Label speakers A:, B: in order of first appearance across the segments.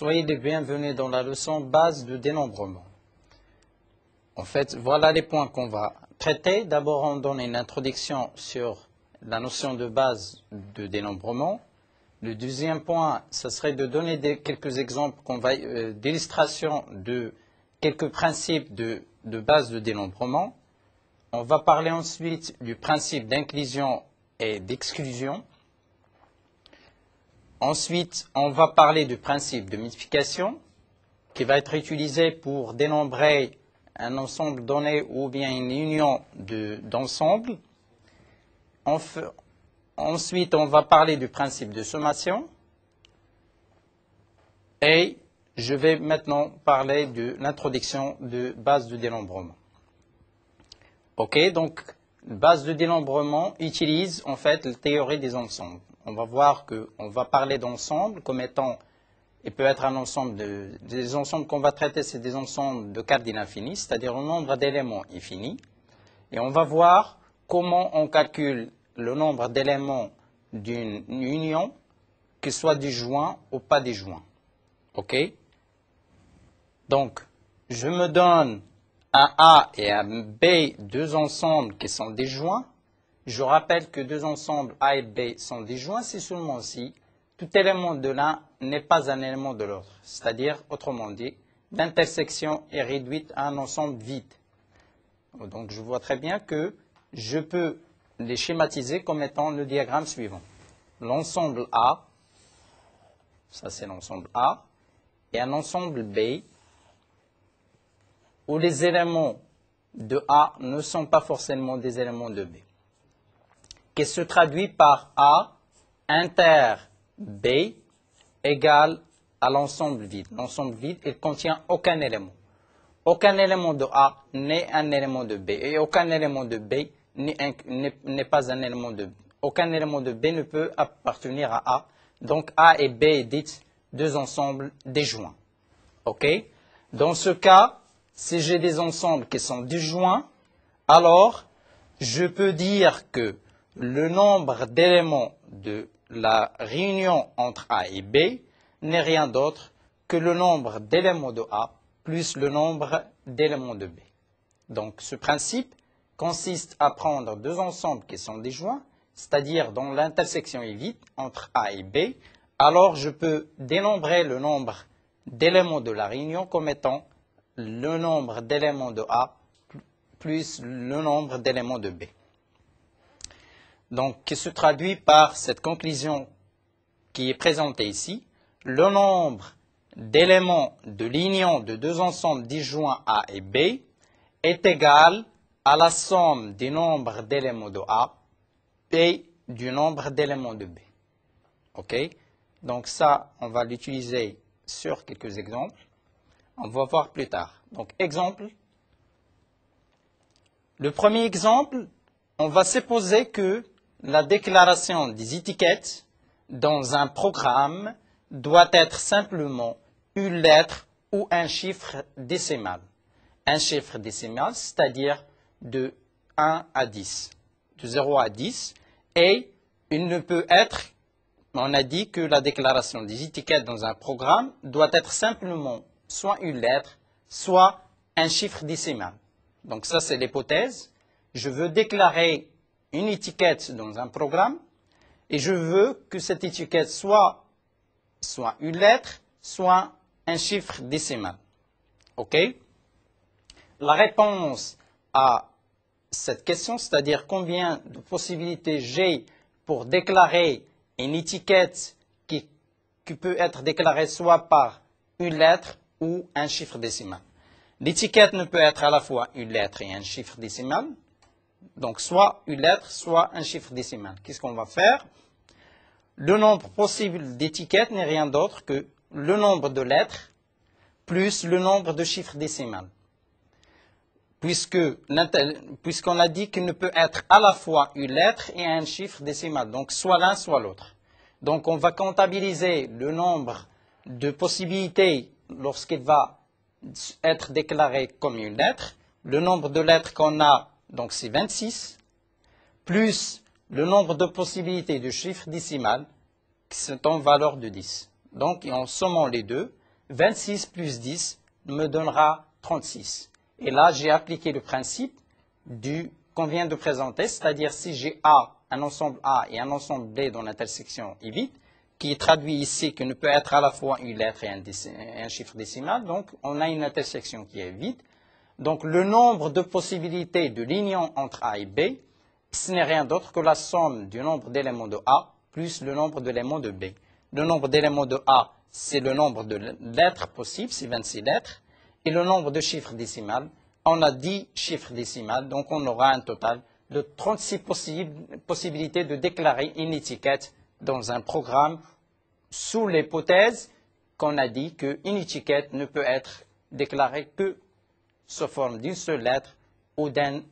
A: Soyez les bienvenus dans la leçon base de dénombrement. En fait, voilà les points qu'on va traiter. D'abord, on donne une introduction sur la notion de base de dénombrement. Le deuxième point, ce serait de donner quelques exemples d'illustration de quelques principes de base de dénombrement. On va parler ensuite du principe d'inclusion et d'exclusion. Ensuite, on va parler du principe de multiplication qui va être utilisé pour dénombrer un ensemble donné ou bien une union d'ensembles. Ensuite, on va parler du principe de sommation. Et je vais maintenant parler de l'introduction de base de dénombrement. OK, donc base de dénombrement utilise en fait la théorie des ensembles. On va voir qu'on va parler d'ensemble comme étant, il peut être un ensemble des ensembles qu'on va traiter, c'est des ensembles de cardinal infini, c'est-à-dire un nombre d'éléments infini. Et on va voir comment on calcule le nombre d'éléments d'une union, que ce soit disjoint ou pas disjoint. OK? Donc, je me donne un A et un B, deux ensembles qui sont disjoints. Je rappelle que deux ensembles A et B sont disjoints si seulement si tout élément de l'un n'est pas un élément de l'autre. C'est-à-dire, autrement dit, l'intersection est réduite à un ensemble vide. Donc, je vois très bien que je peux les schématiser comme étant le diagramme suivant. L'ensemble A, ça c'est l'ensemble A, et un ensemble B, où les éléments de A ne sont pas forcément des éléments de B, qui se traduit par A inter B égale à l'ensemble vide. L'ensemble vide, il ne contient aucun élément. Aucun élément de A n'est un élément de B, et aucun élément de B n'est pas un élément de B. Aucun élément de B ne peut appartenir à A. Donc A et B est dites deux ensembles disjoints. OK? Dans ce cas, si j'ai des ensembles qui sont disjoints, alors je peux dire que le nombre d'éléments de la réunion entre A et B n'est rien d'autre que le nombre d'éléments de A plus le nombre d'éléments de B. Donc ce principe consiste à prendre deux ensembles qui sont disjoints, c'est-à-dire dont l'intersection est vide entre A et B, alors je peux dénombrer le nombre d'éléments de la réunion comme étant le nombre d'éléments de A plus le nombre d'éléments de B. Donc, qui se traduit par cette conclusion qui est présentée ici. Le nombre d'éléments de l'union de deux ensembles disjoints A et B est égal à la somme du nombre d'éléments de A et du nombre d'éléments de B. OK? Donc ça, on va l'utiliser sur quelques exemples. On va voir plus tard. Donc, exemple. Le premier exemple, on va supposer que la déclaration des étiquettes dans un programme doit être simplement une lettre ou un chiffre décimal. Un chiffre décimal, c'est-à-dire de 1 à 10, de 0 à 10, et il ne peut être, on a dit que la déclaration des étiquettes dans un programme doit être simplement soit une lettre, soit un chiffre décimal. Donc ça, c'est l'hypothèse. Je veux déclarer une étiquette dans un programme et je veux que cette étiquette soit une lettre, soit un chiffre décimal. OK? La réponse à cette question, c'est-à-dire combien de possibilités j'ai pour déclarer une étiquette qui peut être déclarée soit par une lettre ou un chiffre décimal. L'étiquette ne peut être à la fois une lettre et un chiffre décimal. Donc, soit une lettre, soit un chiffre décimal. Qu'est-ce qu'on va faire? Le nombre possible d'étiquettes n'est rien d'autre que le nombre de lettres plus le nombre de chiffres décimaux. Puisqu'on a dit qu'il ne peut être à la fois une lettre et un chiffre décimal. Donc, soit l'un, soit l'autre. Donc, on va comptabiliser le nombre de possibilités lorsqu'il va être déclaré comme une lettre. Le nombre de lettres qu'on a, donc c'est 26, plus le nombre de possibilités de chiffres décimales qui sont en valeur de 10. Donc, en sommant les deux, 26 plus 10 me donnera 36. Et là, j'ai appliqué le principe qu'on vient de présenter, c'est-à-dire si j'ai A, un ensemble A et un ensemble B dans l'intersection I8, qui est traduit ici, qui ne peut être à la fois une lettre et un chiffre décimal, donc on a une intersection qui est vide. Donc le nombre de possibilités de l'union entre A et B, ce n'est rien d'autre que la somme du nombre d'éléments de A plus le nombre d'éléments de B. Le nombre d'éléments de A, c'est le nombre de lettres possibles, c'est 26 lettres, et le nombre de chiffres décimales, on a 10 chiffres décimales, donc on aura un total de 36 possibilités de déclarer une étiquette dans un programme sous l'hypothèse qu'on a dit qu'une étiquette ne peut être déclarée que sous forme d'une seule lettre ou d'un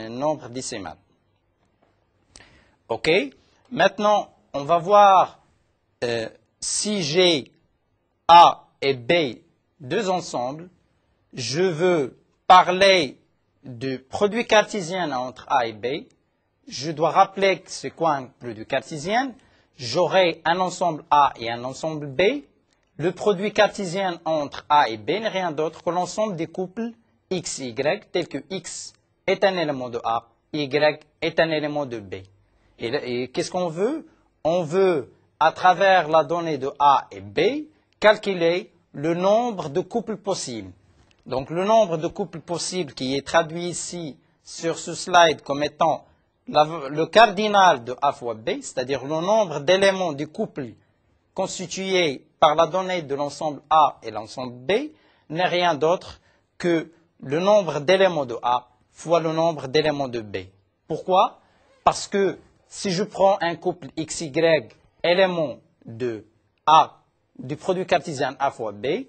A: nombre décimal. OK? Maintenant, on va voir si j'ai A et B deux ensembles, je veux parler du produit cartésien entre A et B. Je dois rappeler que c'est quoi un produit cartésien. J'aurai un ensemble A et un ensemble B. Le produit cartésien entre A et B n'est rien d'autre que l'ensemble des couples X et Y, tel que X est un élément de A, Y est un élément de B. Et qu'est-ce qu'on veut? On veut, à travers la donnée de A et B, calculer le nombre de couples possibles. Donc le nombre de couples possibles qui est traduit ici sur ce slide comme étant le cardinal de A fois B, c'est-à-dire le nombre d'éléments du couple constitué par la donnée de l'ensemble A et l'ensemble B, n'est rien d'autre que le nombre d'éléments de A fois le nombre d'éléments de B. Pourquoi? Parce que si je prends un couple XY élément de A, du produit cartésien A fois B,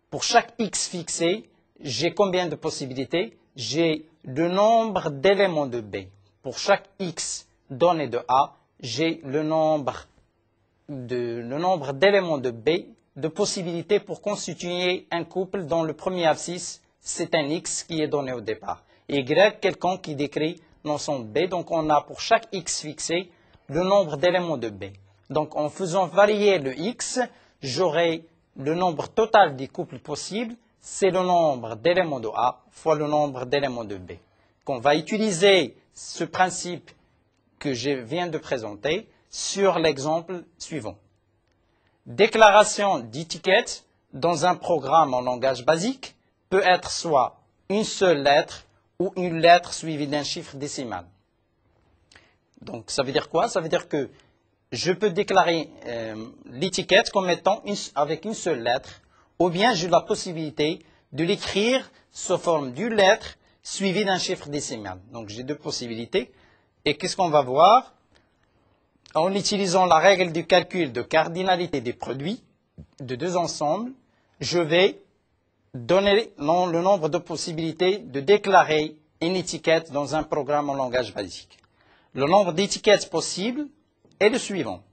A: pour chaque X fixé, j'ai combien de possibilités? J'ai le nombre d'éléments de B. Pour chaque X donné de A, j'ai le nombre d'éléments de B, de possibilités pour constituer un couple dont le premier abscisse, c'est un X qui est donné au départ. Et Y, quelconque qui décrit l'ensemble B. Donc on a pour chaque X fixé le nombre d'éléments de B. Donc en faisant varier le X, j'aurai le nombre total des couples possibles, c'est le nombre d'éléments de A fois le nombre d'éléments de B. On va utiliser ce principe que je viens de présenter sur l'exemple suivant. Déclaration d'étiquette dans un programme en langage basique peut être soit une seule lettre ou une lettre suivie d'un chiffre décimal. Donc ça veut dire quoi? Ça veut dire que je peux déclarer l'étiquette comme étant avec une seule lettre, ou bien j'ai la possibilité de l'écrire sous forme d'une lettre suivie d'un chiffre décimal. Donc j'ai deux possibilités. Et qu'est-ce qu'on va voir? En utilisant la règle du calcul de cardinalité des produits de deux ensembles, je vais donner le nombre de possibilités de déclarer une étiquette dans un programme en langage basique. Le nombre d'étiquettes possibles est le suivant.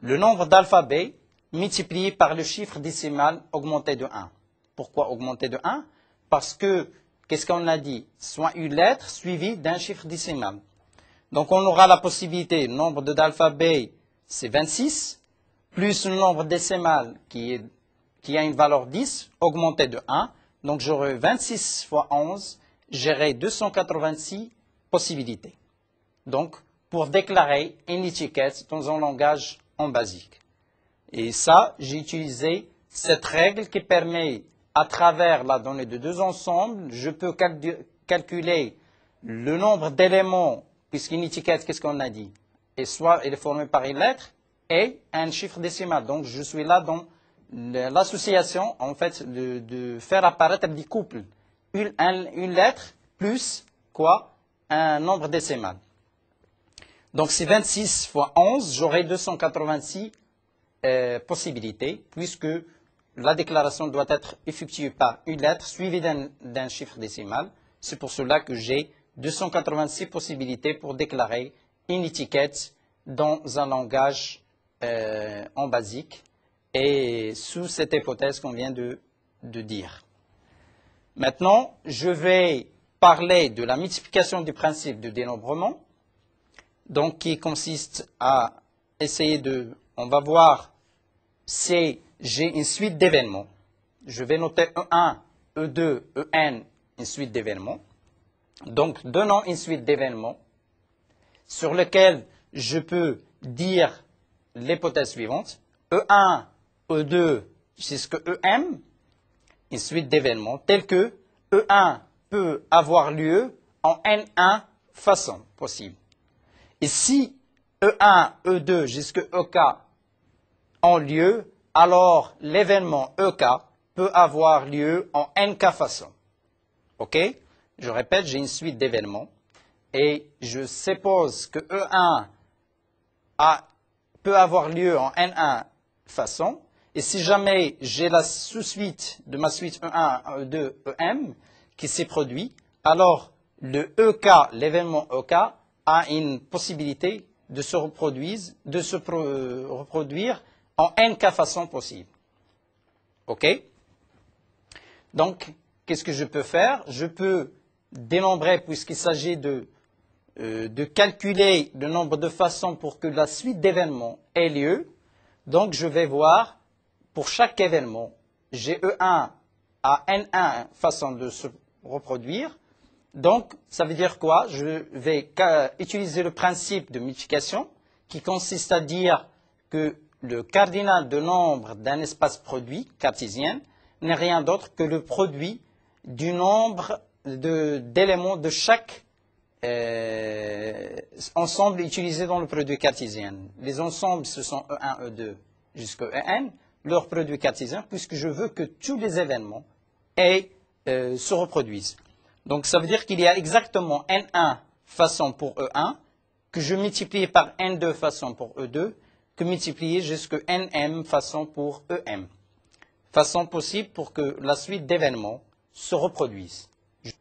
A: Le nombre d'alphabets multiplié par le chiffre décimal augmenté de 1. Pourquoi augmenté de 1? Parce que, qu'est-ce qu'on a dit? Soit une lettre suivie d'un chiffre décimal. Donc on aura la possibilité, le nombre d'alphabets, c'est 26, plus le nombre décimal qui a une valeur 10, augmenté de 1. Donc j'aurai 26 fois 11, j'aurai 286 possibilités. Donc, pour déclarer une étiquette dans un langage en basique. Et ça, j'ai utilisé cette règle qui permet, à travers la donnée de deux ensembles, je peux calculer le nombre d'éléments, puisqu'une étiquette, qu'est-ce qu'on a dit? Et soit elle est formée par une lettre et un chiffre décimal. Donc, je suis là dans l'association, en fait, de faire apparaître des couples. Une lettre plus, quoi? Un nombre décimal. Donc, c'est 26 fois 11, j'aurai 286 possibilités, puisque la déclaration doit être effectuée par une lettre suivie d'un chiffre décimal. C'est pour cela que j'ai 286 possibilités pour déclarer une étiquette dans un langage en basique, et sous cette hypothèse qu'on vient de dire. Maintenant, je vais parler de la multiplication du principe de dénombrement. Donc, qui consiste à essayer on va voir, c'est j'ai une suite d'événements. Je vais noter E1, E2, En, une suite d'événements. Donc, donnant une suite d'événements sur lesquels je peux dire l'hypothèse suivante. E1, E2, jusqu'à Em, une suite d'événements tels que E1 peut avoir lieu en N1 façons possibles. Et si E1, E2 jusqu'à EK ont lieu, alors l'événement EK peut avoir lieu en NK façons. OK? Je répète, j'ai une suite d'événements et je suppose que E1 peut avoir lieu en N1 façon. Et si jamais j'ai la sous-suite de ma suite E1, E2, Em qui s'est produit, alors le EK, l'événement EK, a une possibilité de se reproduire en NK façon possible. OK? Donc, qu'est-ce que je peux faire? Je peux dénombrer, puisqu'il s'agit de calculer le nombre de façons pour que la suite d'événements ait lieu. Donc, je vais voir, pour chaque événement, j'ai E1 à N1 façon de se reproduire. Donc, ça veut dire quoi? Je vais utiliser le principe de multiplication qui consiste à dire que le cardinal de nombre d'un espace produit cartésien n'est rien d'autre que le produit du nombre d'éléments de chaque ensemble utilisé dans le produit cartésien. Les ensembles, ce sont E1, E2 jusqu'à En, leur produit cartésien, puisque je veux que tous les événements se reproduisent. Donc, ça veut dire qu'il y a exactement N1 façons pour E1, que je multiplie par N2 façons pour E2, que multiplier jusqu'à Nm façons pour Em. Façon possible pour que la suite d'événements se reproduise.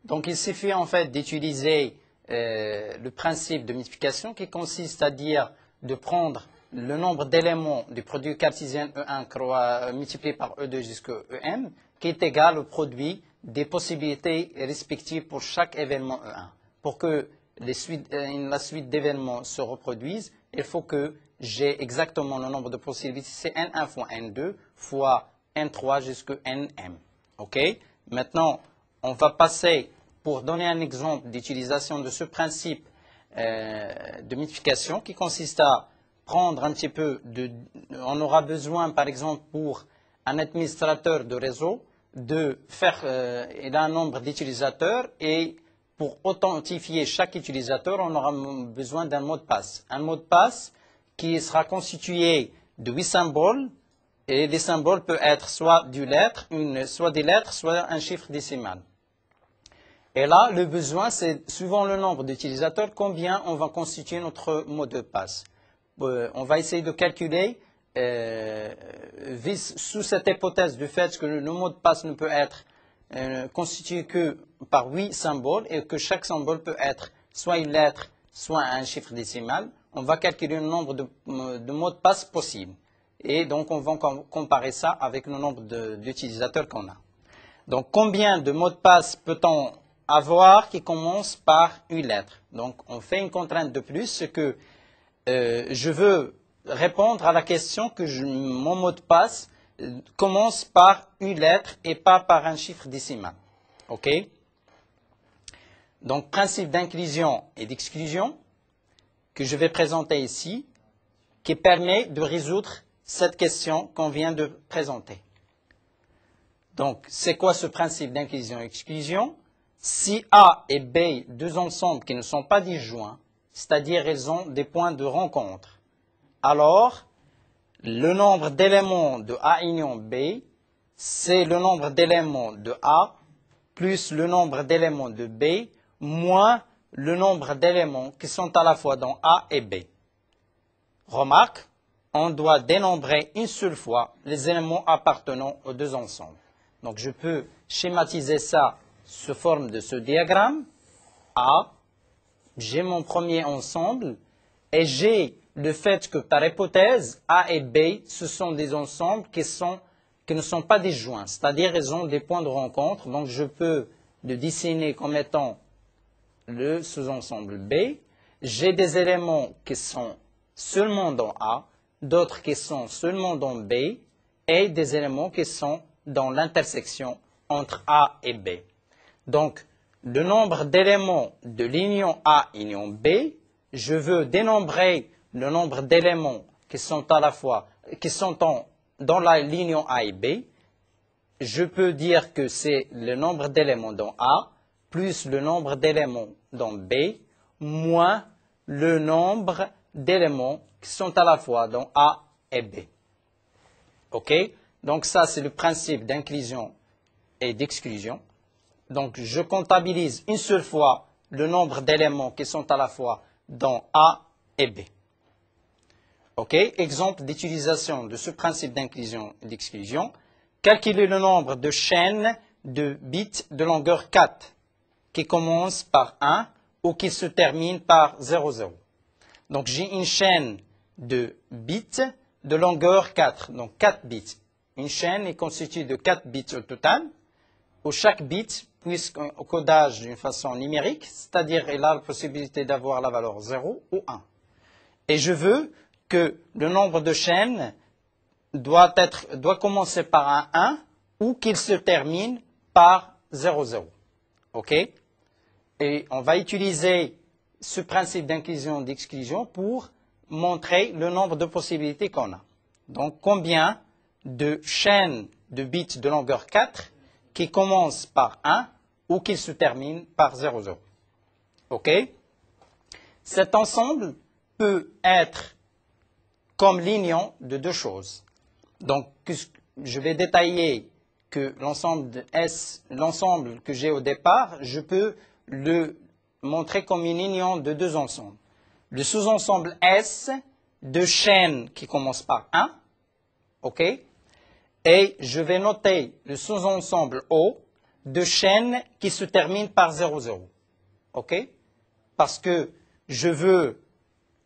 A: Donc, il suffit en fait d'utiliser le principe de multiplication qui consiste à dire de prendre le nombre d'éléments du produit cartésien E1 multiplié par E2 jusqu'à Em, qui est égal au produit des possibilités respectives pour chaque événement E1. Pour que la suite d'événements se reproduise, il faut que j'ai exactement le nombre de possibilités, c'est N1 fois N2 fois N3 jusqu'à Nm. OK? Maintenant, on va passer, pour donner un exemple d'utilisation de ce principe de multiplication qui consiste à prendre un petit peu on aura besoin, par exemple, pour un administrateur de réseau, il a un nombre d'utilisateurs et pour authentifier chaque utilisateur, on aura besoin d'un mot de passe. Un mot de passe qui sera constitué de 8 symboles et les symboles peuvent être soit des lettres, soit un chiffre décimal. Et là, le besoin, c'est suivant le nombre d'utilisateurs, combien on va constituer notre mot de passe. On va essayer de calculer sous cette hypothèse du fait que le mot de passe ne peut être constitué que par 8 symboles et que chaque symbole peut être soit une lettre, soit un chiffre décimal, on va calculer le nombre de mots de passe possibles. Et donc, on va comparer ça avec le nombre d'utilisateurs qu'on a. Donc, combien de mots de passe peut-on avoir qui commencent par une lettre? Donc, on fait une contrainte de plus, c'est que je veux répondre à la question que mon mot de passe commence par une lettre et pas par un chiffre décimal. OK? Donc, principe d'inclusion et d'exclusion que je vais présenter ici, qui permet de résoudre cette question qu'on vient de présenter. Donc, c'est quoi ce principe d'inclusion et d'exclusion? Si A et B, deux ensembles qui ne sont pas disjoints, c'est-à-dire ils ont des points de rencontre, alors le nombre d'éléments de A union B, c'est le nombre d'éléments de A plus le nombre d'éléments de B moins le nombre d'éléments qui sont à la fois dans A et B. Remarque, on doit dénombrer une seule fois les éléments appartenant aux deux ensembles. Donc je peux schématiser ça sous forme de ce diagramme. A, j'ai mon premier ensemble et j'ai le fait que par hypothèse, A et B, ce sont des ensembles qui ne sont pas disjoints, c'est-à-dire ils ont des points de rencontre. Donc je peux le dessiner comme étant le sous-ensemble B. J'ai des éléments qui sont seulement dans A, d'autres qui sont seulement dans B, et des éléments qui sont dans l'intersection entre A et B. Donc, le nombre d'éléments de l'union A union B, je veux dénombrer le nombre d'éléments qui sont à la fois, dans l'union A et B. Je peux dire que c'est le nombre d'éléments dans A plus le nombre d'éléments dans B moins le nombre d'éléments qui sont à la fois dans A et B. OK? Donc ça, c'est le principe d'inclusion et d'exclusion. Donc je comptabilise une seule fois le nombre d'éléments qui sont à la fois dans A et B. OK? Exemple d'utilisation de ce principe d'inclusion et d'exclusion. Calculer le nombre de chaînes de bits de longueur 4 qui commencent par 1 ou qui se terminent par 00. Donc j'ai une chaîne de bits de longueur 4, donc 4 bits. Une chaîne est constituée de 4 bits au total, où chaque bit puisqu'un codage d'une façon numérique, c'est-à-dire il a la possibilité d'avoir la valeur 0 ou 1. Et je veux que le nombre de chaînes doit commencer par un 1 ou qu'il se termine par 00. OK? Et on va utiliser ce principe d'inclusion et d'exclusion pour montrer le nombre de possibilités qu'on a. Donc, combien de chaînes de bits de longueur 4 qui commencent par 1 ou qui se terminent par 00. OK? Cet ensemble peut être comme l'union de deux choses. Donc, je vais détailler que l'ensemble de S, l'ensemble que j'ai au départ, je peux le montrer comme une union de deux ensembles. Le sous-ensemble S de chaînes qui commencent par 1, OK? Et je vais noter le sous-ensemble O de chaînes qui se terminent par 00. OK? Parce que je veux,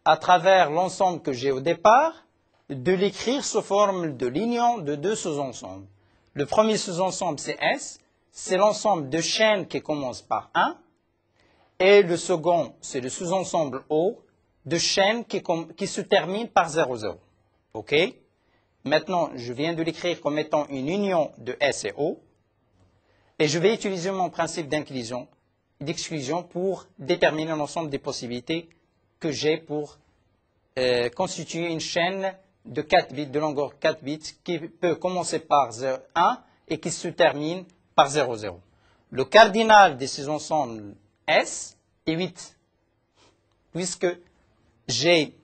A: à travers l'ensemble que j'ai au départ, de l'écrire sous forme de l'union de deux sous-ensembles. Le premier sous-ensemble, c'est S, c'est l'ensemble de chaînes qui commencent par 1, et le second, c'est le sous-ensemble O de chaînes qui se terminent par 00. OK? Maintenant, je viens de l'écrire comme étant une union de S et O, et je vais utiliser mon principe d'inclusion et d'exclusion pour déterminer l'ensemble des possibilités que j'ai pour constituer une chaîne de 4 bits, de longueur 4 bits, qui peut commencer par 1 et qui se termine par 00. Le cardinal de ces ensembles S est 8, puisque j'ai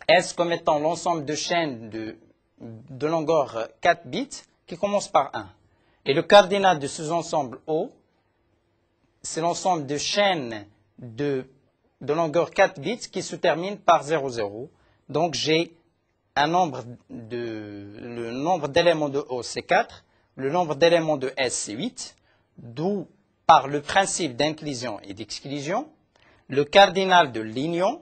A: S comme étant l'ensemble de chaînes de longueur 4 bits qui commence par 1. Et le cardinal de ces ensembles O, c'est l'ensemble de chaînes de longueur 4 bits qui se termine par 00. Donc j'ai le nombre d'éléments de O, c'est 4. Le nombre d'éléments de S, c'est 8. D'où, par le principe d'inclusion et d'exclusion, le cardinal de l'union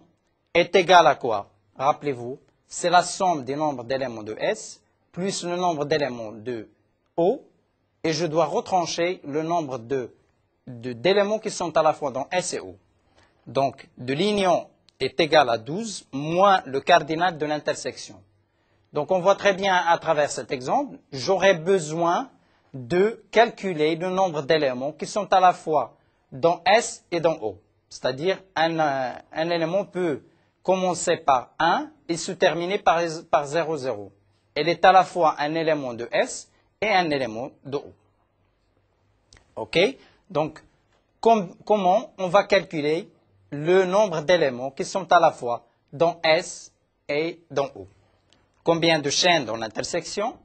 A: est égal à quoi? Rappelez-vous, c'est la somme des nombres d'éléments de S plus le nombre d'éléments de O, et je dois retrancher le nombre d'éléments qui sont à la fois dans S et O. Donc, de l'union est égal à 12 moins le cardinal de l'intersection. Donc, on voit très bien à travers cet exemple, j'aurai besoin de calculer le nombre d'éléments qui sont à la fois dans S et dans O. C'est-à-dire, un élément peut commencer par 1 et se terminer par 0, 0. Elle est à la fois un élément de S et un élément de O. OK? Donc, comment on va calculer le nombre d'éléments qui sont à la fois dans S et dans O? Combien de chaînes dans l'intersection?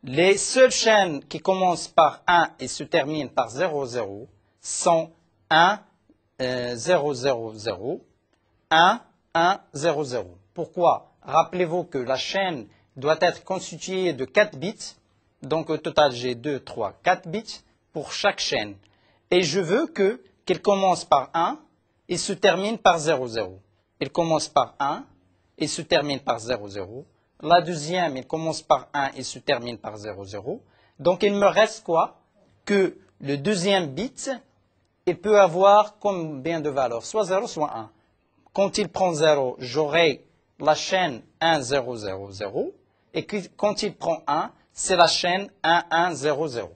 A: Les seules chaînes qui commencent par 1 et se terminent par 0, 0 sont 1, 0, 0, 0, 1, 1, 0, 0. Pourquoi? Rappelez-vous que la chaîne doit être constituée de 4 bits. Donc au total, j'ai 2, 3, 4 bits pour chaque chaîne. Et je veux qu'elle commence par 1 et se termine par 0, 0. Elle commence par 1 et se termine par 0, 0. La deuxième, elle commence par 1 et se termine par 0, 0. Donc il me reste quoi? Que le deuxième bit, il peut avoir combien de valeurs? Soit 0, soit 1. Quand il prend 0, j'aurai la chaîne 1, 0, 0, 0. Et quand il prend 1, c'est la chaîne 1, 1, 0, 0.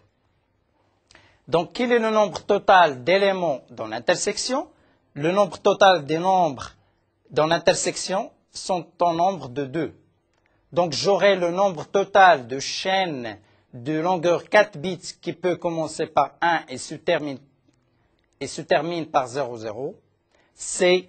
A: Donc, quel est le nombre total d'éléments dans l'intersection? Le nombre total des nombres dans l'intersection sont en nombre de 2. Donc, j'aurai le nombre total de chaînes de longueur 4 bits qui peut commencer par 1 et se termine par 0, 0. C'est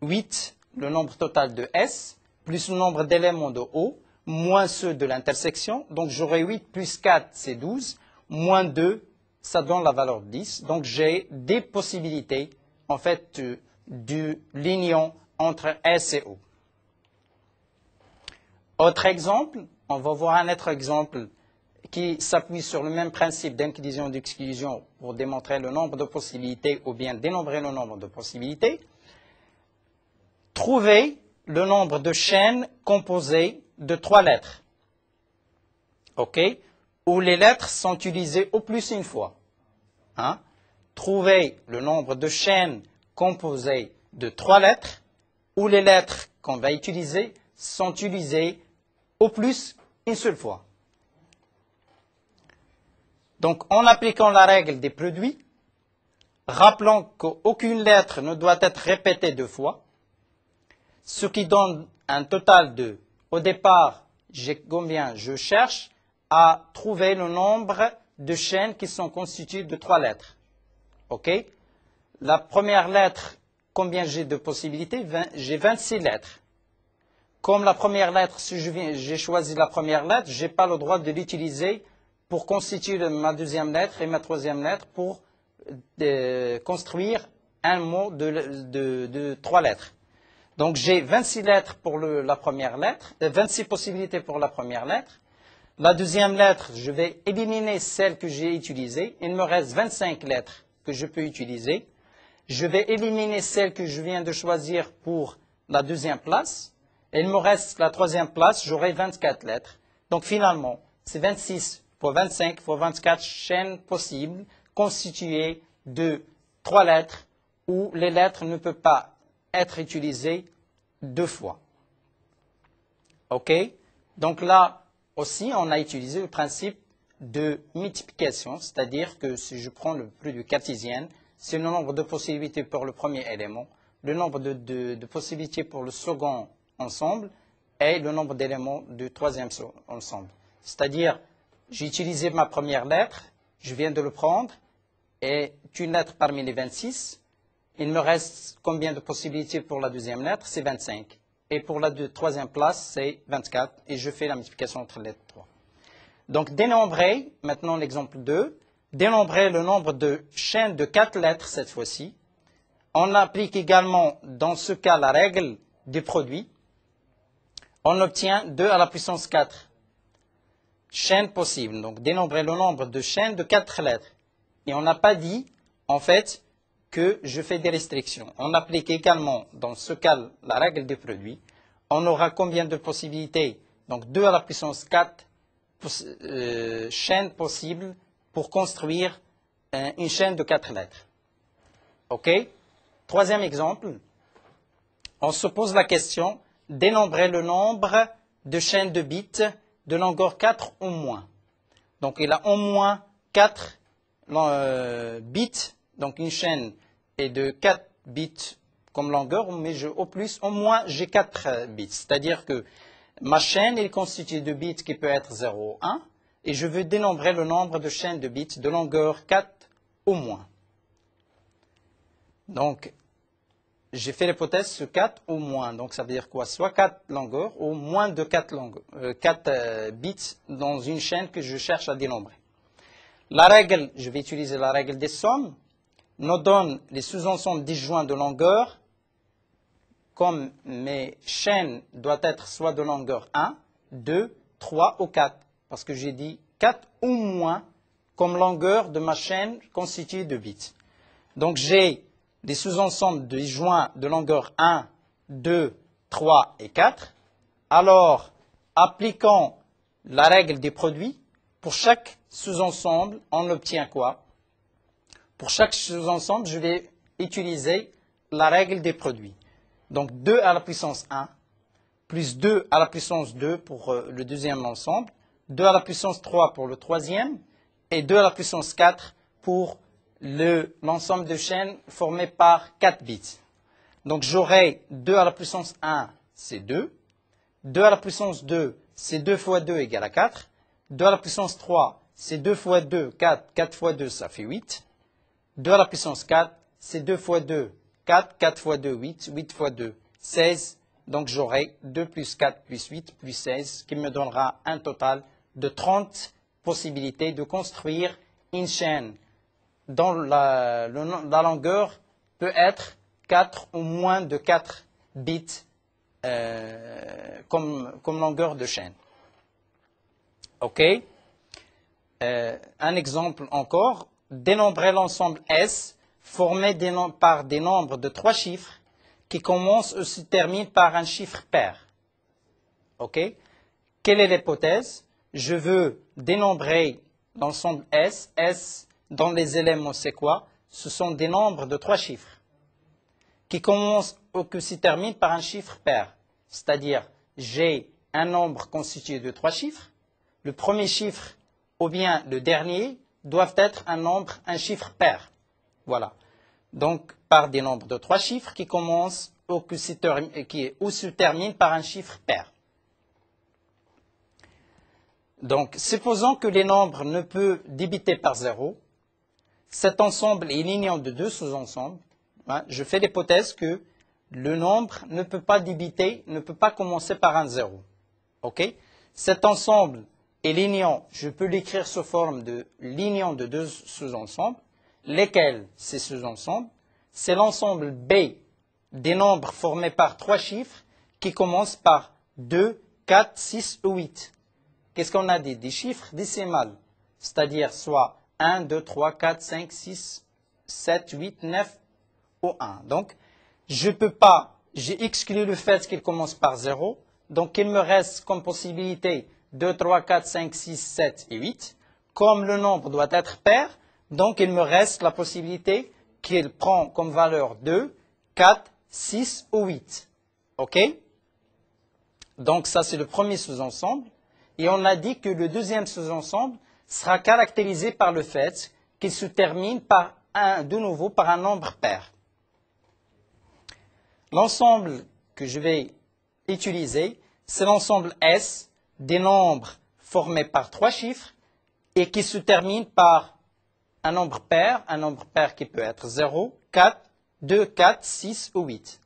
A: 8, le nombre total de S, plus le nombre d'éléments de O, moins ceux de l'intersection. Donc, j'aurai 8 plus 4, c'est 12, moins 2, ça donne la valeur de 10. Donc, j'ai des possibilités, en fait, de l'union entre S et O. Autre exemple, on va voir un autre exemple qui s'appuie sur le même principe d'inclusion et d'exclusion pour démontrer le nombre de possibilités ou bien dénombrer le nombre de possibilités. Trouvez le nombre de chaînes composées de 3 lettres, OK, où les lettres sont utilisées au plus une fois. Hein? Trouvez le nombre de chaînes composées de 3 lettres, où les lettres qu'on va utiliser sont utilisées au plus une seule fois. Donc, en appliquant la règle des produits, rappelons qu'aucune lettre ne doit être répétée 2 fois, ce qui donne un total de, au départ, combien je cherche à trouver le nombre de chaînes qui sont constituées de 3 lettres. OK? La première lettre, combien j'ai de possibilités? J'ai 26 lettres. Comme la première lettre, si j'ai choisi la première lettre, je n'ai pas le droit de l'utiliser pour constituer ma deuxième lettre et ma troisième lettre pour construire un mot de 3 lettres. Donc, j'ai 26 lettres pour la première lettre, 26 possibilités pour la première lettre. La deuxième lettre, je vais éliminer celle que j'ai utilisée. Il me reste 25 lettres que je peux utiliser. Je vais éliminer celle que je viens de choisir pour la deuxième place. Il me reste la troisième place, j'aurai 24 lettres. Donc, finalement, c'est 26 fois 25 fois 24 chaînes possibles constituées de 3 lettres où les lettres ne peuvent pas être utilisées 2 fois. OK? Donc là aussi, on a utilisé le principe de multiplication, c'est-à-dire que si je prends le produit cartésien, c'est le nombre de possibilités pour le premier élément, le nombre de possibilités pour le second ensemble et le nombre d'éléments du troisième ensemble. C'est-à-dire, j'ai utilisé ma première lettre, je viens de le prendre, et une lettre parmi les 26. Il me reste combien de possibilités pour la deuxième lettre? C'est 25. Et pour la troisième place, c'est 24. Et je fais la multiplication entre les 3. Donc, dénombrer, maintenant l'exemple 2, dénombrer le nombre de chaînes de 4 lettres cette fois-ci. On applique également, dans ce cas, la règle du produit. On obtient 2 à la puissance 4 chaînes possibles. Donc, dénombrer le nombre de chaînes de 4 lettres. Et on n'a pas dit, en fait, que je fais des restrictions. On applique également, dans ce cas, la règle des produits. On aura combien de possibilités? Donc, 2 à la puissance 4 chaînes possibles pour construire une chaîne de 4 lettres. OK? Troisième exemple. On se pose la question, dénombrer le nombre de chaînes de bits de longueur 4 ou moins. Donc, il a au moins 4 bits, donc une chaîne est de 4 bits comme longueur, mais au moins j'ai 4 bits. C'est-à-dire que ma chaîne est constituée de bits qui peut être 0 ou 1, et je veux dénombrer le nombre de chaînes de bits de longueur 4 ou moins. Donc, j'ai fait l'hypothèse sur 4 ou moins. Donc, ça veut dire quoi? Soit 4 longueurs ou moins de 4 bits dans une chaîne que je cherche à dénombrer. La règle, je vais utiliser la règle des sommes, nous donne les sous-ensembles disjoints de longueur, comme mes chaînes doivent être soit de longueur 1, 2, 3 ou 4, parce que j'ai dit 4 ou moins comme longueur de ma chaîne constituée de bits. Donc j'ai des sous-ensembles disjoints de longueur 1, 2, 3 et 4. Alors, appliquons la règle des produits. Pour chaque sous-ensemble, on obtient quoi? Pour chaque sous-ensemble, je vais utiliser la règle des produits. Donc 2 à la puissance 1, plus 2 à la puissance 2 pour le deuxième ensemble, 2 à la puissance 3 pour le troisième et 2 à la puissance 4 pour l'ensemble de chaînes formé par 4 bits. Donc j'aurai 2 à la puissance 1, c'est 2. 2 à la puissance 2, c'est 2 fois 2 égale à 4. 2 à la puissance 3, c'est 2 fois 2, 4. 4 fois 2, ça fait 8. 2 à la puissance 4, c'est 2 fois 2, 4. 4 fois 2, 8. 8 fois 2, 16. Donc j'aurai 2 plus 4 plus 8 plus 16, qui me donnera un total de 30 possibilités de construire une chaîne dont la longueur peut être 4 ou moins de 4 bits comme longueur de chaîne. OK. Un exemple encore. Dénombrer l'ensemble S formé par des nombres de 3 chiffres qui commencent ou se terminent par un chiffre pair. OK. Quelle est l'hypothèse? Je veux dénombrer l'ensemble S. S, dans les éléments, c'est quoi? Ce sont des nombres de 3 chiffres qui commencent ou qui se terminent par un chiffre pair. C'est-à-dire, j'ai un nombre constitué de 3 chiffres. Le premier chiffre ou bien le dernier doivent être un chiffre pair. Voilà. Donc, par des nombres de 3 chiffres qui commencent ou se terminent par un chiffre pair. Donc, supposons que les nombres ne peuvent débiter par 0. Cet ensemble est linéaire de 2 sous-ensembles. Je fais l'hypothèse que le nombre ne peut pas débiter, ne peut pas commencer par un 0. OK? Cet ensemble est linéaire, je peux l'écrire sous forme de linéaire de 2 sous-ensembles. Lesquels ces sous-ensembles? C'est l'ensemble B des nombres formés par 3 chiffres qui commencent par 2, 4, 6 ou 8. Qu'est-ce qu'on a dit? Des chiffres décimales, c'est-à-dire soit 1, 2, 3, 4, 5, 6, 7, 8, 9 ou 1. Donc, je ne peux pas, j'ai exclu le fait qu'il commence par 0, donc il me reste comme possibilité 2, 3, 4, 5, 6, 7 et 8. Comme le nombre doit être pair, donc il me reste la possibilité qu'il prend comme valeur 2, 4, 6 ou 8. OK? Donc ça c'est le premier sous-ensemble. Et on a dit que le deuxième sous-ensemble sera caractérisé par le fait qu'il se termine de nouveau par un nombre pair. L'ensemble que je vais utiliser, c'est l'ensemble S des nombres formés par 3 chiffres et qui se termine par un nombre pair qui peut être 0, 4, 2, 4, 6 ou 8.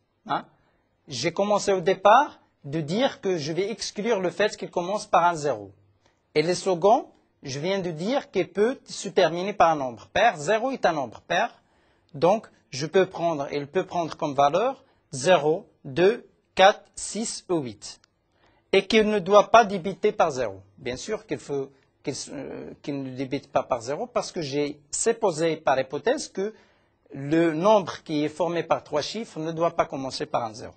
A: J'ai commencé au départ de dire que je vais exclure le fait qu'il commence par un 0. Et le second, je viens de dire qu'il peut se terminer par un nombre pair. 0 est un nombre pair. Donc, il peut prendre comme valeur 0, 2, 4, 6 ou 8. Et qu'il ne doit pas débiter par 0. Bien sûr qu'il ne débite pas par 0 parce que j'ai supposé par hypothèse que le nombre qui est formé par 3 chiffres ne doit pas commencer par un 0.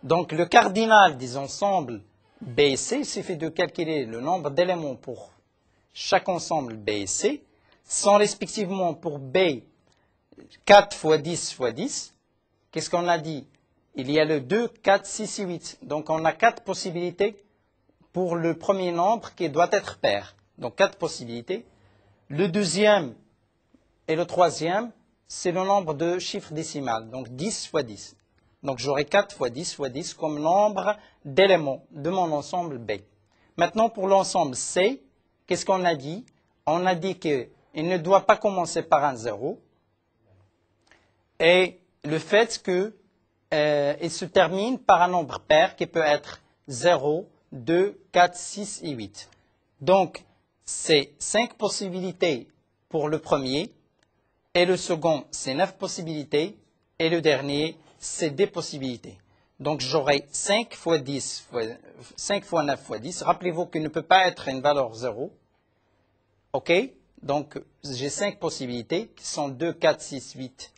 A: Donc, le cardinal des ensembles B et C, il suffit de calculer le nombre d'éléments pour chaque ensemble B et C, sont respectivement pour B 4 fois 10 fois 10. Qu'est-ce qu'on a dit? Il y a le 2, 4, 6 et 8. Donc, on a 4 possibilités pour le premier nombre qui doit être pair. Donc, 4 possibilités. Le deuxième et le troisième, c'est le nombre de chiffres décimales. Donc, 10 fois 10. Donc, j'aurai 4 fois 10 fois 10 comme nombre d'éléments de mon ensemble B. Maintenant, pour l'ensemble C, qu'est-ce qu'on a dit? On a dit qu'il ne doit pas commencer par un 0. Et le fait qu'il se termine par un nombre pair qui peut être 0, 2, 4, 6 et 8. Donc, c'est 5 possibilités pour le premier. Et le second, c'est 9 possibilités. Et le dernier, c'est 10 possibilités. Donc, j'aurai 5 fois 9 fois 10. Rappelez-vous qu'il ne peut pas être une valeur 0. OK? Donc, j'ai 5 possibilités qui sont 2, 4, 6, 8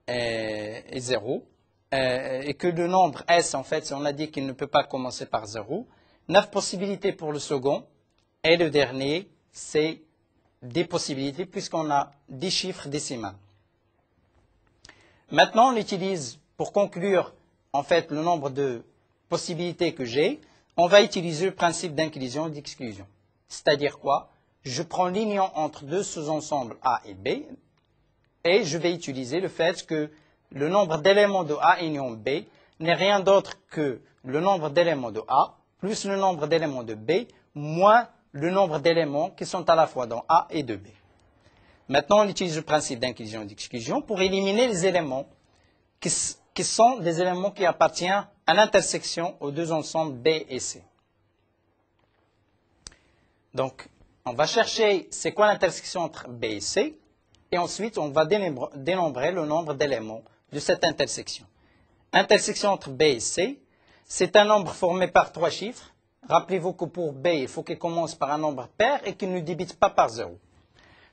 A: et 0. Et que le nombre S, en fait, on a dit qu'il ne peut pas commencer par 0. 9 possibilités pour le second. Et le dernier, c'est 10 possibilités puisqu'on a 10 chiffres décimaux. Maintenant, on utilise, pour conclure, en fait, le nombre de possibilités que j'ai, on va utiliser le principe d'inclusion et d'exclusion. C'est-à-dire quoi? Je prends l'union entre deux sous-ensembles A et B et je vais utiliser le fait que le nombre d'éléments de A union B n'est rien d'autre que le nombre d'éléments de A plus le nombre d'éléments de B moins le nombre d'éléments qui sont à la fois dans A et de B. Maintenant, on utilise le principe d'inclusion et d'exclusion pour éliminer les éléments qui sont des éléments qui appartiennent à l'intersection aux deux ensembles B et C. Donc, on va chercher c'est quoi l'intersection entre B et C, et ensuite on va dénombrer le nombre d'éléments de cette intersection. Intersection entre B et C, c'est un nombre formé par trois chiffres. Rappelez-vous que pour B, il faut qu'il commence par un nombre pair et qu'il ne débute pas par 0.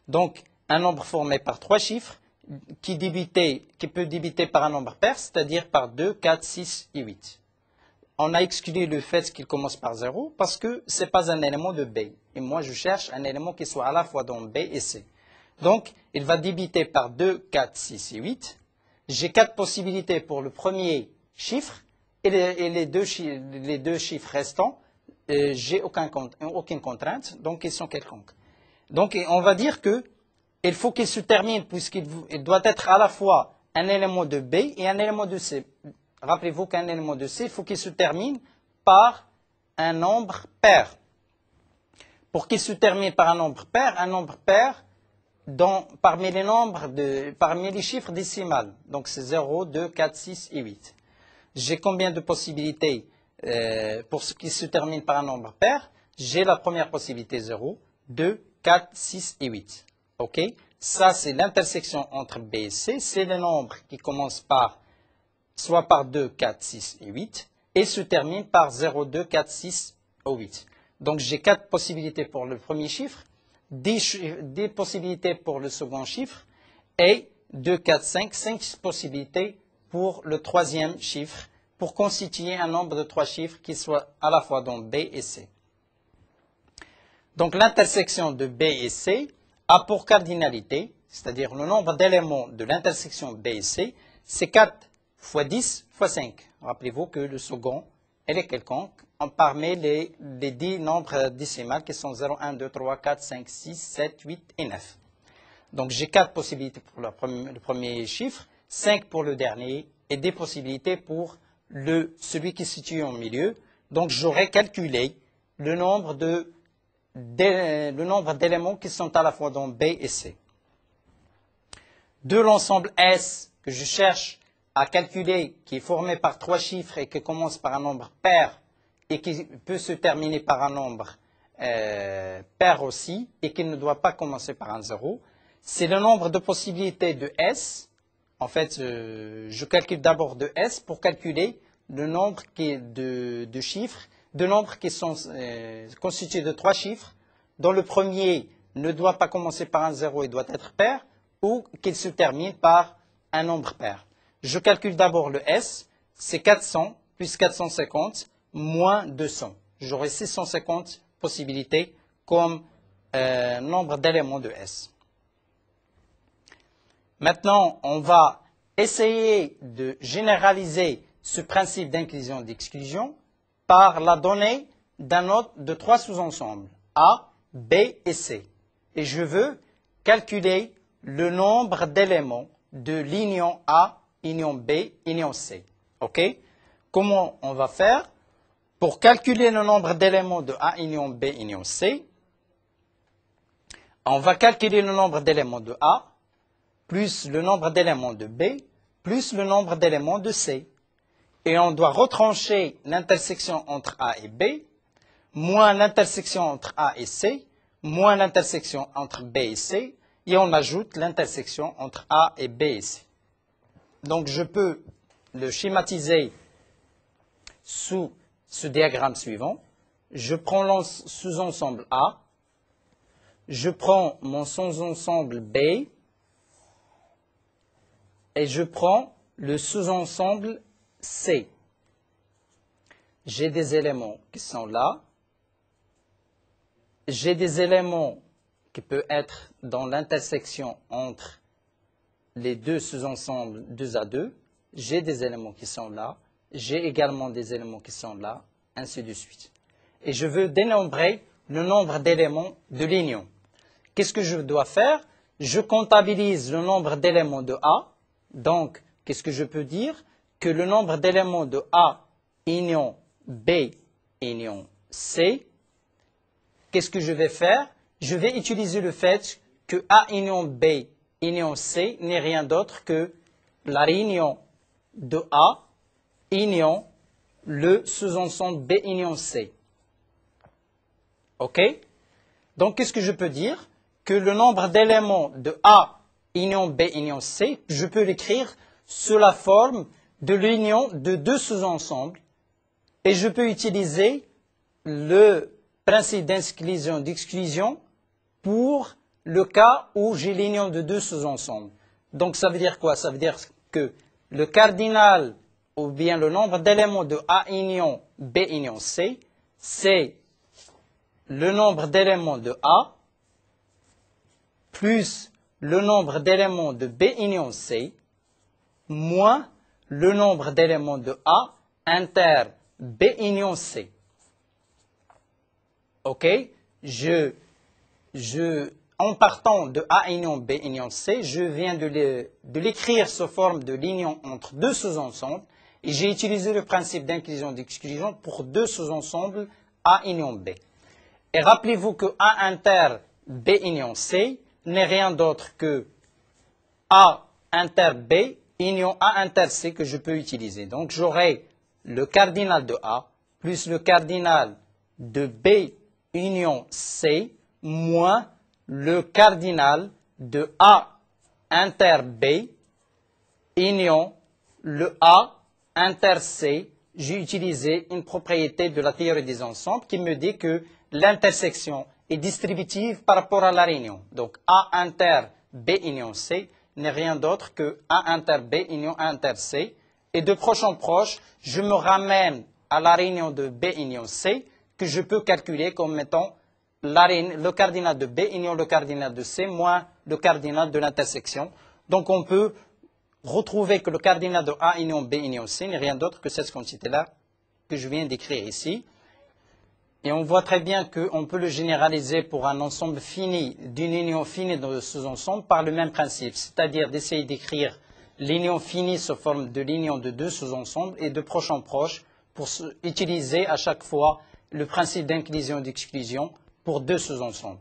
A: Donc, un nombre formé par trois chiffres qui peut débiter par un nombre pair, c'est-à-dire par 2, 4, 6 et 8. On a exclu le fait qu'il commence par 0 parce que ce n'est pas un élément de B. Et moi, je cherche un élément qui soit à la fois dans B et C. Donc, il va débiter par 2, 4, 6 et 8. J'ai 4 possibilités pour le premier chiffre et les deux chiffres restants, j'ai aucune contrainte, donc ils sont quelconques. Donc, on va dire que il faut qu'il se termine puisqu'il doit être à la fois un élément de B et un élément de C. Rappelez-vous qu'un élément de C, il faut qu'il se termine par un nombre pair. Pour qu'il se termine par un nombre pair parmi les chiffres décimales. Donc c'est 0, 2, 4, 6 et 8. J'ai combien de possibilités pour ce qui se termine par un nombre pair? J'ai la première possibilité 0, 2, 4, 6 et 8. OK? Ça, c'est l'intersection entre B et C. C'est le nombre qui commence soit par 2, 4, 6 et 8 et se termine par 0, 2, 4, 6 ou 8. Donc, j'ai 4 possibilités pour le premier chiffre, 10 possibilités pour le second chiffre et 2, 4, 5 possibilités pour le troisième chiffre pour constituer un nombre de 3 chiffres qui soit à la fois dans B et C. Donc, l'intersection de B et C a pour cardinalité, c'est-à-dire le nombre d'éléments de l'intersection B et C, c'est 4 fois 10 fois 5. Rappelez-vous que le second, elle est quelconque parmi les 10 nombres décimales qui sont 0, 1, 2, 3, 4, 5, 6, 7, 8 et 9. Donc j'ai 4 possibilités pour le premier chiffre, 5 pour le dernier et des possibilités pour celui qui se situe au milieu. Donc j'aurais calculé le nombre d'éléments qui sont à la fois dans B et C. De l'ensemble S que je cherche à calculer, qui est formé par 3 chiffres et qui commence par un nombre pair et qui peut se terminer par un nombre pair aussi et qui ne doit pas commencer par un 0, c'est le nombre de possibilités de S. En fait, je calcule d'abord de S pour calculer le nombre de chiffres, de nombres qui sont constitués de 3 chiffres, dont le premier ne doit pas commencer par un 0 et doit être pair, ou qu'il se termine par un nombre pair. Je calcule d'abord le S, c'est 400 plus 450 moins 200. J'aurai 650 possibilités comme nombre d'éléments de S. Maintenant, on va essayer de généraliser ce principe d'inclusion et d'exclusion par la donnée d'un autre de 3 sous-ensembles, A, B et C. Et je veux calculer le nombre d'éléments de l'union A, union B, union C. OK? Comment on va faire? Pour calculer le nombre d'éléments de A, union B, union C, on va calculer le nombre d'éléments de A, plus le nombre d'éléments de B, plus le nombre d'éléments de C. Et on doit retrancher l'intersection entre A et B, moins l'intersection entre A et C, moins l'intersection entre B et C, et on ajoute l'intersection entre A et B et C. Donc je peux le schématiser sous ce diagramme suivant. Je prends le sous-ensemble A, je prends mon sous-ensemble B, et je prends le sous-ensemble C. J'ai des éléments qui sont là. J'ai des éléments qui peuvent être dans l'intersection entre les deux sous-ensembles 2 à 2. J'ai des éléments qui sont là. J'ai également des éléments qui sont là, ainsi de suite. et je veux dénombrer le nombre d'éléments de l'union. Qu'est-ce que je dois faire? Je comptabilise le nombre d'éléments de A. Donc, qu'est-ce que je peux dire? Que le nombre d'éléments de A union B union C, qu'est-ce que je vais faire? Je vais utiliser le fait que A union B union C n'est rien d'autre que la réunion de A union le sous-ensemble B union C. OK? Donc, qu'est-ce que je peux dire? Que le nombre d'éléments de A union B union C, je peux l'écrire sous la forme de l'union de deux sous-ensembles et je peux utiliser le principe d'inclusion-d'exclusion pour le cas où j'ai l'union de deux sous-ensembles. Donc, ça veut dire quoi? Ça veut dire que le cardinal ou bien le nombre d'éléments de A union B union C, c'est le nombre d'éléments de A plus le nombre d'éléments de B union C moins le nombre d'éléments de A inter B union C. OK? En partant de A union B union C, je viens de l'écrire sous forme de l'union entre deux sous-ensembles et j'ai utilisé le principe d'inclusion-d'exclusion pour deux sous-ensembles A union B. Et rappelez-vous que A inter B union C n'est rien d'autre que A inter B union A inter C que je peux utiliser. Donc j'aurai le cardinal de A plus le cardinal de B union C moins le cardinal de A inter B union le A inter C. J'ai utilisé une propriété de la théorie des ensembles qui me dit que l'intersection est distributive par rapport à la réunion. Donc A inter B union C n'est rien d'autre que A inter B union A inter C. Et de proche en proche, je me ramène à la réunion de B union C que je peux calculer comme étant le cardinal de B union le cardinal de C moins le cardinal de l'intersection. Donc on peut retrouver que le cardinal de A union B union C n'est rien d'autre que cette quantité-là que je viens d'écrire ici. Et on voit très bien qu'on peut le généraliser pour un ensemble fini, d'une union finie de sous-ensembles par le même principe, c'est-à-dire d'essayer d'écrire l'union finie sous forme de l'union de deux sous-ensembles et de proche en proche pour utiliser à chaque fois le principe d'inclusion-d'exclusion pour deux sous-ensembles.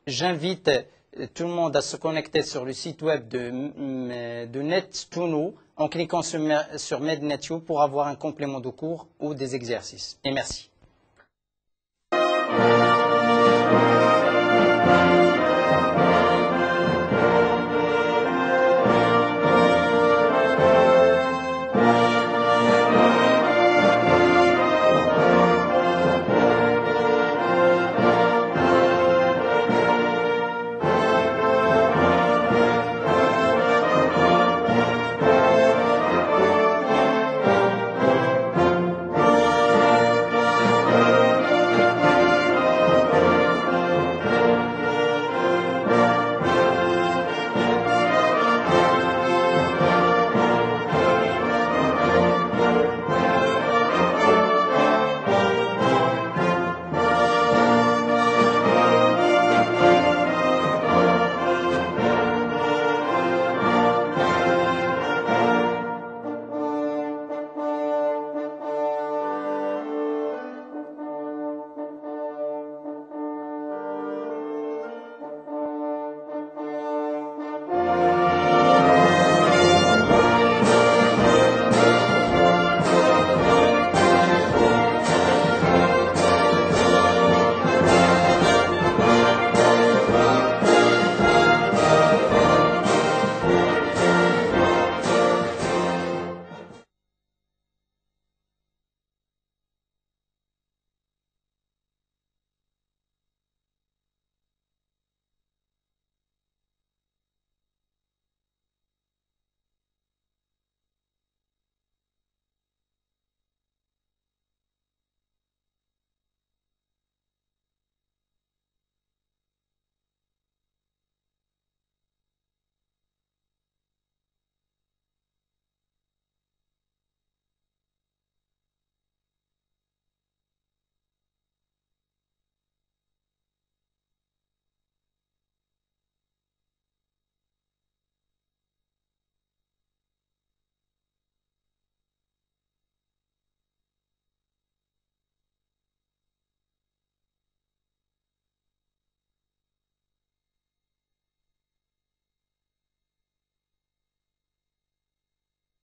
A: J'invite tout le monde à se connecter sur le site web de Net2Know en cliquant sur MedNetU pour avoir un complément de cours ou des exercices. Et merci.